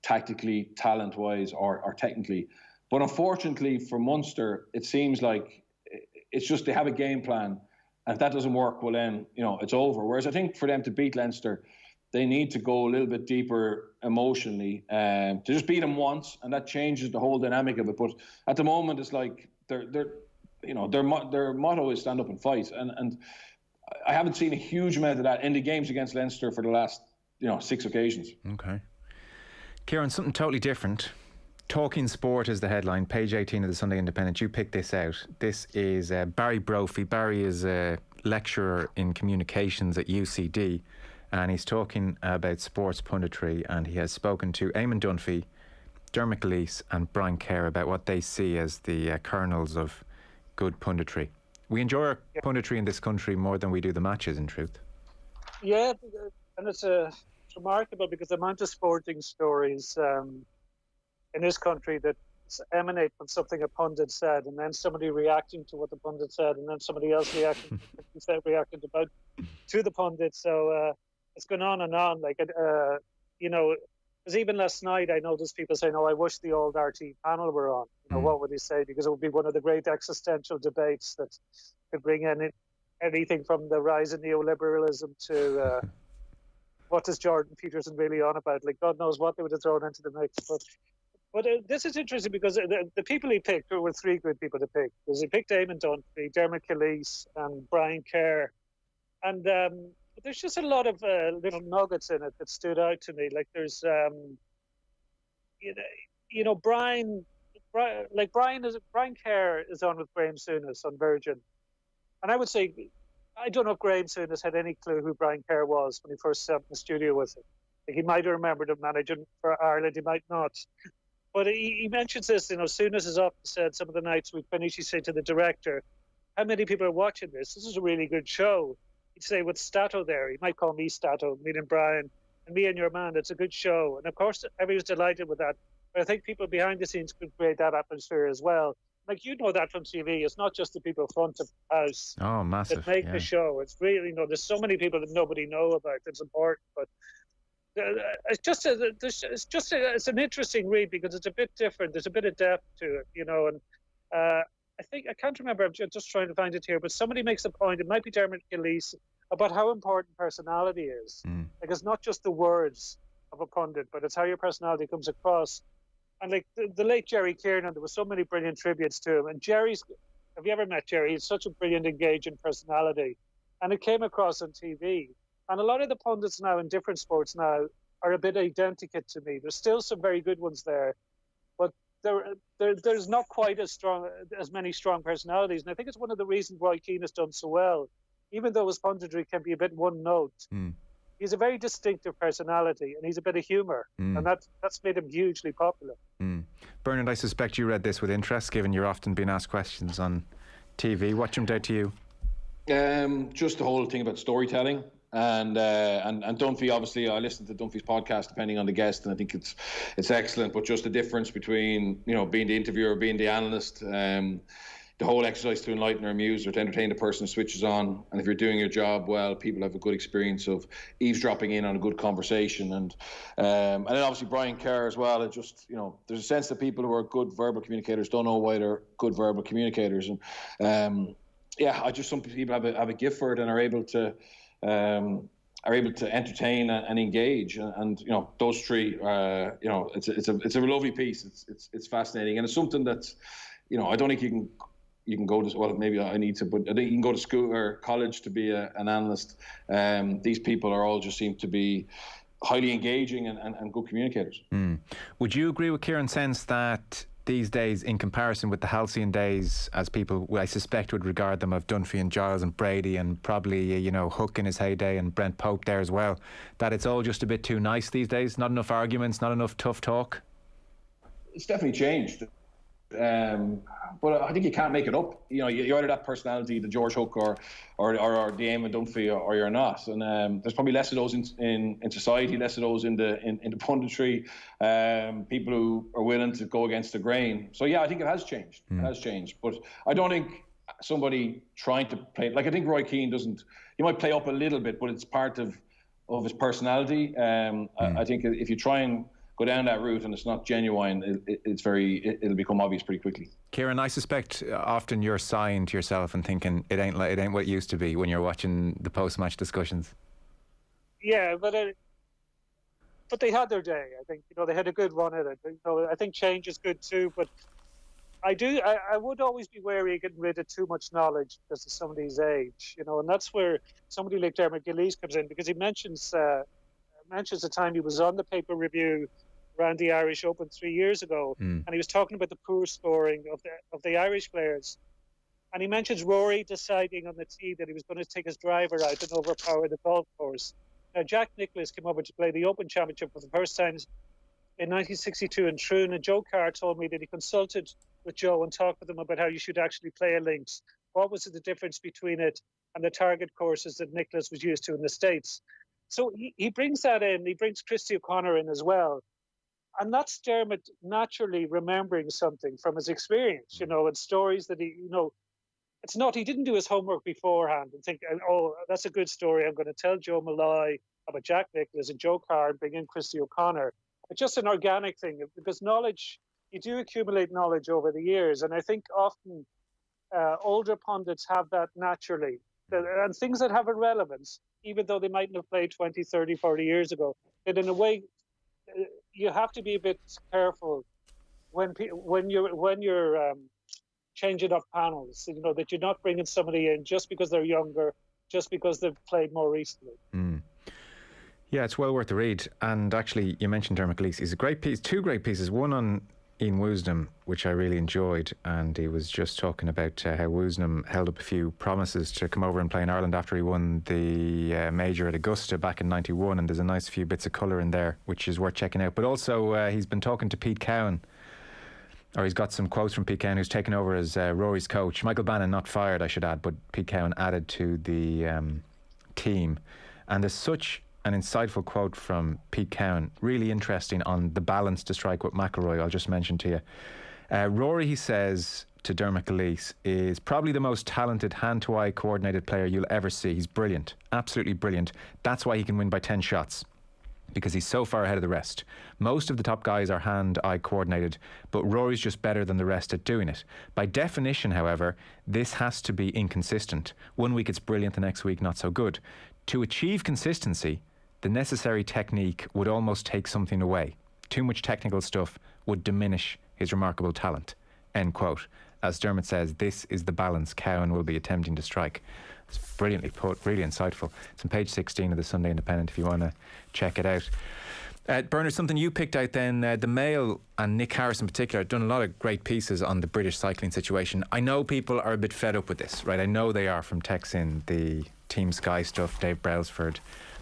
tactically, talent-wise, or technically. But unfortunately for Munster, it seems like it's just they have a game plan, and if that doesn't work, well then, it's over. Whereas I think for them to beat Leinster, they need to go a little bit deeper emotionally, to just beat them once, and that changes the whole dynamic of it. But at the moment, it's like their motto is stand up and fight, and I haven't seen a huge amount of that in the games against Leinster for the last 6 occasions. Okay, Kieran, something totally different. Talking Sport is the headline, page 18 of the Sunday Independent. You picked this out. This is Barry Brophy. Barry is a lecturer in communications at UCD, and he's talking about sports punditry, and he has spoken to Eamon Dunphy, Dermot Gilleese and Brian Kerr about what they see as the kernels of good punditry. We enjoy our punditry in this country more than we do the matches, in truth. Yeah, and it's remarkable because the amount of sporting stories in this country that emanate from something a pundit said, and then somebody reacting to what the pundit said, and then somebody else reacting to the pundit. So it's gone on and on. Like, because even last night I noticed people saying, "Oh, I wish the old RT panel were on." What would he say? Because it would be one of the great existential debates that could bring in anything from the rise of neoliberalism to what is Jordan Peterson really on about? Like, God knows what they would have thrown into the mix. But this is interesting because the people he picked were three good people to pick. Because he picked Eamon Dunphy, Dermot Gilleese, and Brian Kerr. And there's just a lot of little nuggets in it that stood out to me. Like there's, Brian Kerr is on with Graham Souness on Virgin. And I would say, I don't know if Graham Souness had any clue who Brian Kerr was when he first sat in the studio with him. Like, he might have remembered him managing for Ireland, he might not. But he mentions this, Souness has often said some of the nights we finish, he said to the director, how many people are watching this? This is a really good show. He'd say, with Stato there, he might call me Stato, meaning Brian, and me and your man, it's a good show. And of course, everyone's delighted with that. But I think people behind the scenes could create that atmosphere as well. Like, you know that from TV, it's not just the people front of the house that make the show. It's really, there's so many people that nobody know about that's important. But it's an interesting read because it's a bit different. There's a bit of depth to it, and I can't remember, I'm just trying to find it here, but somebody makes a point, it might be Dermot Gilleese, about how important personality is. Like, it's not just the words of a pundit, but it's how your personality comes across. And like the late Jerry Kieran, there were so many brilliant tributes to him. And have you ever met Jerry? He's such a brilliant, engaging personality. And it came across on TV. And a lot of the pundits now in different sports now are a bit identical to me. There's still some very good ones there, but there's not quite as many strong personalities. And I think it's one of the reasons why Keane has done so well. Even though his punditry can be a bit one note, he's a very distinctive personality, and he's a bit of humour, and that's made him hugely popular. Bernard, I suspect you read this with interest, given you're often being asked questions on TV. What jumped out to you? Just the whole thing about storytelling. And Dunphy, obviously, I listened to Dunphy's podcast depending on the guest, and I think it's excellent. But just the difference between being the interviewer, being the analyst, the whole exercise to enlighten or amuse or to entertain the person switches on. And if you're doing your job well, people have a good experience of eavesdropping in on a good conversation. And then obviously Brian Kerr as well. It just there's a sense that people who are good verbal communicators don't know why they're good verbal communicators. And some people have a gift for it and are able to entertain and engage, and those three, it's a lovely piece. It's fascinating, and it's something that's, I don't think you can go to, well, maybe I need to, but I think you can go to school or college to be an analyst. These people are all just seem to be highly engaging and good communicators. Would you agree with Kieran's sense that these days, in comparison with the halcyon days, as people, I suspect, would regard them, of Dunphy and Giles and Brady and probably, Hook in his heyday and Brent Pope there as well, that it's all just a bit too nice these days? Not enough arguments, not enough tough talk? It's definitely changed. But I think you can't make it up. You're either that personality, the George Hook or the Eamon Dunphy, or you're not. And there's probably less of those in society, less of those in the punditry. People who are willing to go against the grain. So yeah, I think it has changed. It has changed. But I don't think somebody trying to play, like, I think Roy Keane doesn't. He might play up a little bit, but it's part of his personality. I think if you try and go down that route and it's not genuine, it'll become obvious pretty quickly. Kieran, I suspect often you're sighing to yourself and thinking it ain't what it used to be when you're watching the post-match discussions. Yeah, but they had their day. I think they had a good run at it. I think change is good too, but I would always be wary of getting rid of too much knowledge because of somebody's age, and that's where somebody like Dermot Gilleese comes in, because he mentions the time he was on the paper review ran the Irish Open 3 years ago, and he was talking about the poor scoring of the Irish players. And he mentions Rory deciding on the tee that he was going to take his driver out and overpower the golf course. Now, Jack Nicklaus came over to play the Open Championship for the first time in 1962 in Troon, and Joe Carr told me that he consulted with Joe and talked with him about how you should actually play a links. What was the difference between it and the target courses that Nicklaus was used to in the States? So he brings that in. He brings Christy O'Connor in as well. And that's Dermot naturally remembering something from his experience, and stories that it's not, he didn't do his homework beforehand and think, oh, that's a good story. I'm going to tell Joe Molloy about Jack Nicklaus and Joe Carr and bring in Christy O'Connor. It's just an organic thing because knowledge, you do accumulate knowledge over the years. And I think often older pundits have that naturally. And things that have a relevance, even though they mightn't have played 20, 30, 40 years ago, that in a way, you have to be a bit careful when you're changing up panels, that you're not bringing somebody in just because they're younger, just because they've played more recently. Yeah, it's well worth the read. And actually, you mentioned Dermot Gleeson. He's a great piece, two great pieces. One on Ian Woosnam, which I really enjoyed, and he was just talking about how Woosnam held up a few promises to come over and play in Ireland after he won the major at Augusta back in '91, and there's a nice few bits of colour in there, which is worth checking out. But also, he's been talking to Pete Cowan, or he's got some quotes from Pete Cowan, who's taken over as Rory's coach. Michael Bannon not fired, I should add, but Pete Cowan added to the team. And there's such an insightful quote from Pete Cowan, really interesting on the balance to strike with McIlroy. I'll just mention to you. Rory, he says to Dermot Gleeson, is probably the most talented hand-to-eye coordinated player you'll ever see. He's brilliant, absolutely brilliant. That's why he can win by 10 shots, because he's so far ahead of the rest. Most of the top guys are hand-eye coordinated, but Rory's just better than the rest at doing it. By definition, however, this has to be inconsistent. One week it's brilliant, the next week not so good. To achieve consistency, the necessary technique would almost take something away. Too much technical stuff would diminish his remarkable talent. End quote. As Dermot says, this is the balance Cowan will be attempting to strike. It's brilliantly put, really insightful. It's on page 16 of the Sunday Independent if you want to check it out. Bernard, something you picked out then, the Mail and Nick Harris in particular have done a lot of great pieces on the British cycling situation. I know people are a bit fed up with this, right? I know they are, from texting the Team Sky stuff, Dave Brailsford.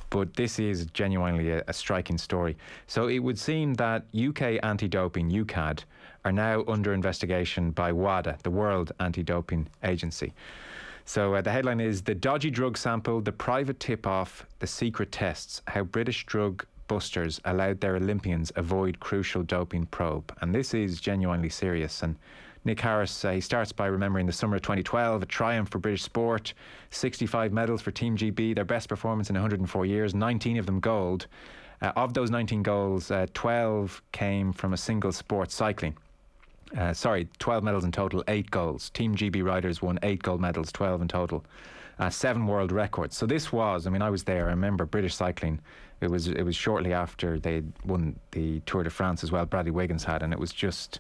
But this is genuinely a striking story. So it would seem that UK anti-doping, UKAD, are now under investigation by WADA, the World Anti-Doping Agency. So the headline is, The Dodgy Drug Sample, the Private Tip-Off, the Secret Tests, How British Drug Busters Allowed Their Olympians Avoid Crucial Doping Probe. And this is genuinely serious. And Nick Harris, he starts by remembering the summer of 2012, a triumph for British sport, 65 medals for Team GB, their best performance in 104 years, 19 of them gold. Of those 19 goals, 12 came from a single sport, cycling. 12 medals in total, 8 goals. Team GB riders won 8 gold medals, 12 in total. 7 world records. So this was, I was there, I remember British cycling. It was shortly after they won the Tour de France as well, Bradley Wiggins had, and it was just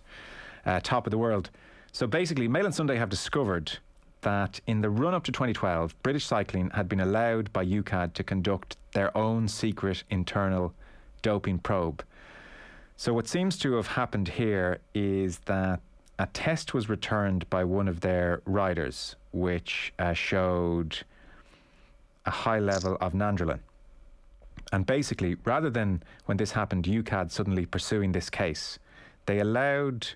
top of the world. So basically, Mail and Sunday have discovered that in the run-up to 2012, British cycling had been allowed by UKAD to conduct their own secret internal doping probe. So what seems to have happened here is that a test was returned by one of their riders, which showed a high level of nandrolone. And basically, rather than, when this happened, UKAD suddenly pursuing this case, they allowed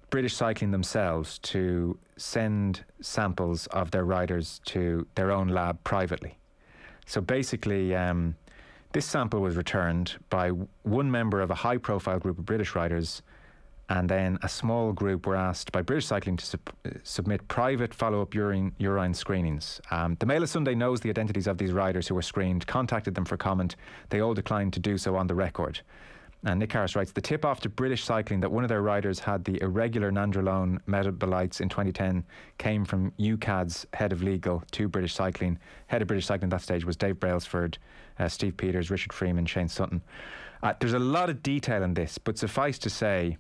British cycling themselves to send samples of their riders to their own lab privately. So basically, this sample was returned by one member of a high-profile group of British riders, and then a small group were asked by British Cycling to submit private follow-up urine screenings. The Mail of Sunday knows the identities of these riders who were screened, contacted them for comment. They all declined to do so on the record. And Nick Harris writes, the tip-off to British Cycling that one of their riders had the irregular nandrolone metabolites in 2010 came from UKAD's head of legal to British Cycling. Head of British Cycling at that stage was Dave Brailsford, Steve Peters, Richard Freeman, Shane Sutton. There's a lot of detail in this, but suffice to say,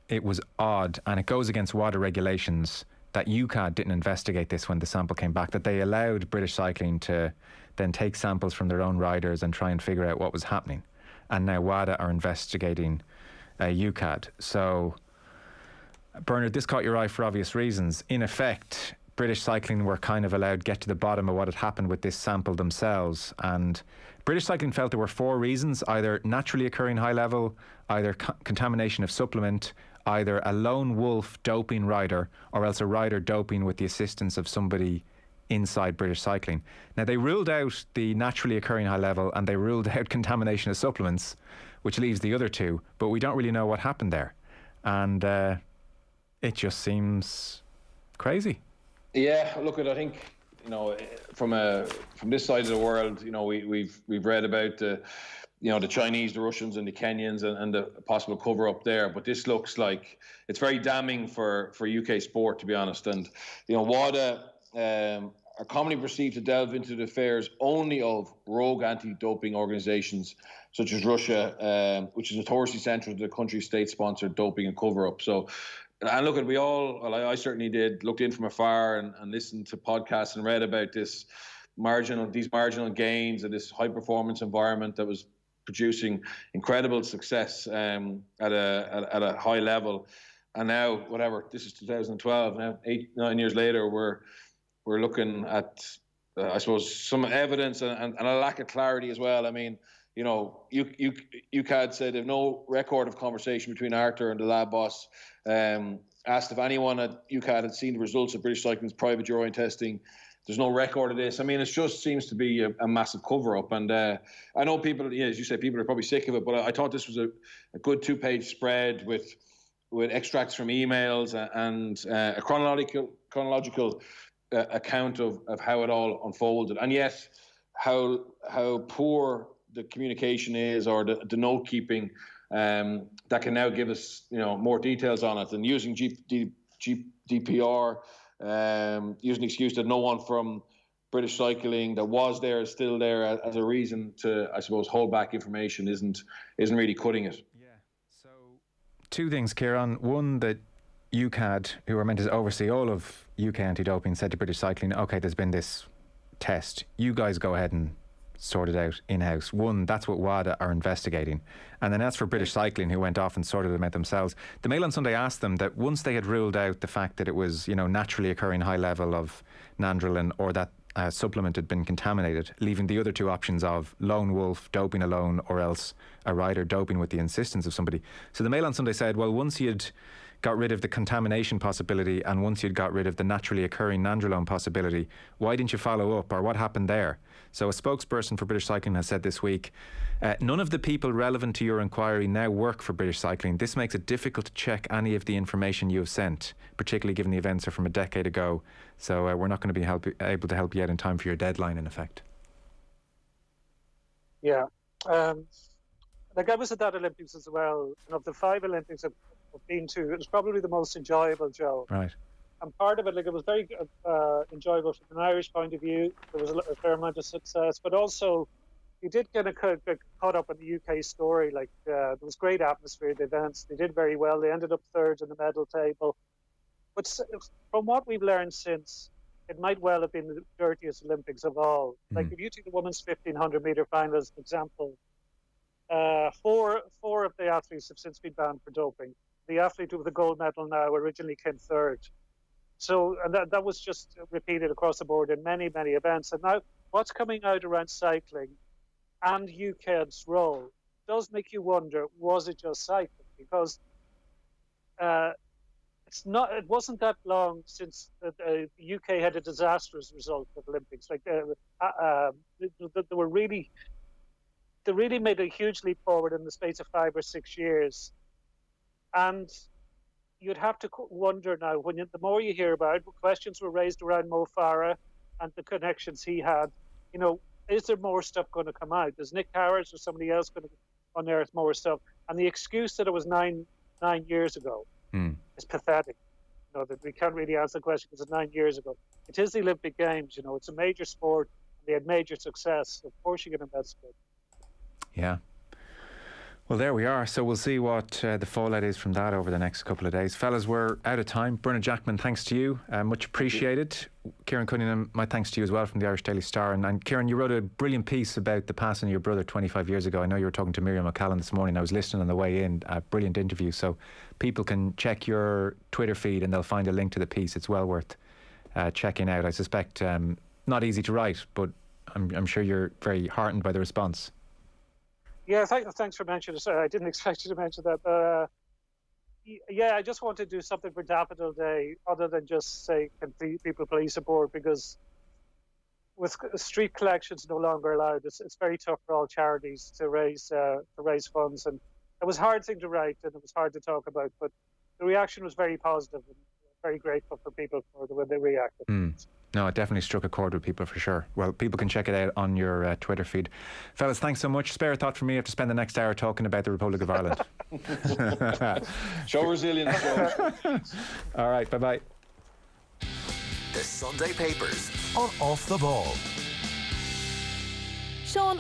it was odd, and it goes against WADA regulations that UKAD didn't investigate this when the sample came back, that they allowed British Cycling to then take samples from their own riders and try and figure out what was happening. and now WADA are investigating UKAD. So, Bernard, this caught your eye for obvious reasons. In effect, British Cycling were kind of allowed to get to the bottom of what had happened with this sample themselves, and British Cycling felt there were 4 reasons: either naturally occurring high level, either contamination of supplement, either a lone wolf doping rider, or else a rider doping with the assistance of somebody inside British Cycling. Now, they ruled out the naturally occurring high level and they ruled out contamination of supplements, which leaves the other 2, but we don't really know what happened there. And it just seems crazy. Yeah, look, I think, you know, from this side of the world, you know, we've read about the Chinese, the Russians, and the Kenyans, and the possible cover up there. But this looks like it's very damning for UK sport, to be honest. And you know, WADA are commonly perceived to delve into the affairs only of rogue anti-doping organisations such as Russia, which is notoriously central to the country's state-sponsored doping and cover-up. So. And look, I certainly did, looked in from afar and listened to podcasts and read about these marginal gains and this high performance environment that was producing incredible success at a high level. And now, this is 2012. Now, 8-9 years later, we're looking at I suppose some evidence and a lack of clarity as well. I mean, you know, UKAD said they've no record of conversation between Arthur and the lab boss. Asked if anyone at UKAD had seen the results of British Cycling's private urine testing. There's no record of this. I mean, it just seems to be a massive cover-up. And I know people, as you say, people are probably sick of it, but I thought this was a good 2-page spread with extracts from emails and a chronological account of how it all unfolded. And yet, how poor the communication is, or the note keeping that can now give us, you know, more details on it. And using GDPR, using the excuse that no one from British Cycling that was there is still there as a reason to, I suppose, hold back information isn't really cutting it. Yeah. So 2 things, Kieran. One, that UKAD, who are meant to oversee all of UK anti-doping, said to British Cycling, OK, there's been this test. You guys go ahead and sort it out in-house. One, that's what WADA are investigating. And then as for British Cycling, who went off and sorted them out themselves, the Mail on Sunday asked them that once they had ruled out the fact that it was, you know, naturally occurring high level of nandrolone, or that supplement had been contaminated, leaving the other 2 options of lone wolf doping alone, or else a rider doping with the insistence of somebody. So the Mail on Sunday said, well, once you'd got rid of the contamination possibility and once you'd got rid of the naturally occurring nandrolone possibility, why didn't you follow up, or what happened there? So a spokesperson for British Cycling has said this week, none of the people relevant to your inquiry now work for British Cycling. This makes it difficult to check any of the information you have sent, particularly given the events are from a decade ago. So we're not going to be able to help you out in time for your deadline, in effect. Yeah. Like, I was at that Olympics as well, and of the 5 Olympics I've been to, it was probably the most enjoyable, Joe. Right. And part of it, like, it was very enjoyable from an Irish point of view. There was a fair amount of success, but also you did kind of get caught up in the UK story. Like, there was great atmosphere at the events. They did very well. They ended up 3rd in the medal table. But from what we've learned since, it might well have been the dirtiest Olympics of all. Like, if you take the women's 1500 metre final as an example, 4 of the athletes have since been banned for doping. The athlete with the gold medal now originally came 3rd. So, and that was just repeated across the board in many, many events. And now what's coming out around cycling and UKAD's role does make you wonder, was it just cycling? Because it wasn't that long since the UK had a disastrous result at the Olympics. Like, they really made a huge leap forward in the space of 5 or 6 years. And you'd have to wonder now, the more you hear about it, questions were raised around Mo Farah and the connections he had. You know, is there more stuff going to come out? Is Nick Harris or somebody else going to unearth more stuff? And the excuse that it was nine years ago is pathetic. You know, that we can't really answer the question because it's 9 years ago. It is the Olympic Games. You know, it's a major sport. They had major success. Of course, you can investigate. Yeah. Well, there we are. So we'll see what the fallout is from that over the next couple of days. Fellas, we're out of time. Bernard Jackman, thanks to you. Much appreciated. Kieran Cunningham, my thanks to you as well from the Irish Daily Star. And Kieran, you wrote a brilliant piece about the passing of your brother 25 years ago. I know you were talking to Miriam O'Callaghan this morning. I was listening on the way in. A brilliant interview. So people can check your Twitter feed and they'll find a link to the piece. It's well worth checking out. I suspect not easy to write, but I'm sure you're very heartened by the response. Yeah, thanks for mentioning it. Sorry, I didn't expect you to mention that. But yeah, I just want to do something for Daffodil Day other than just say, can people please support? Because with street collections no longer allowed, it's very tough for all charities to raise funds. And it was a hard thing to write and it was hard to talk about, but the reaction was very positive and very grateful for people for the way they reacted. No, it definitely struck a chord with people for sure. Well, people can check it out on your Twitter feed. Fellas, thanks so much. Spare a thought for me. I have to spend the next hour talking about the Republic of Ireland. Show resilience. All right, bye-bye. The Sunday Papers on Off the Ball. Sean,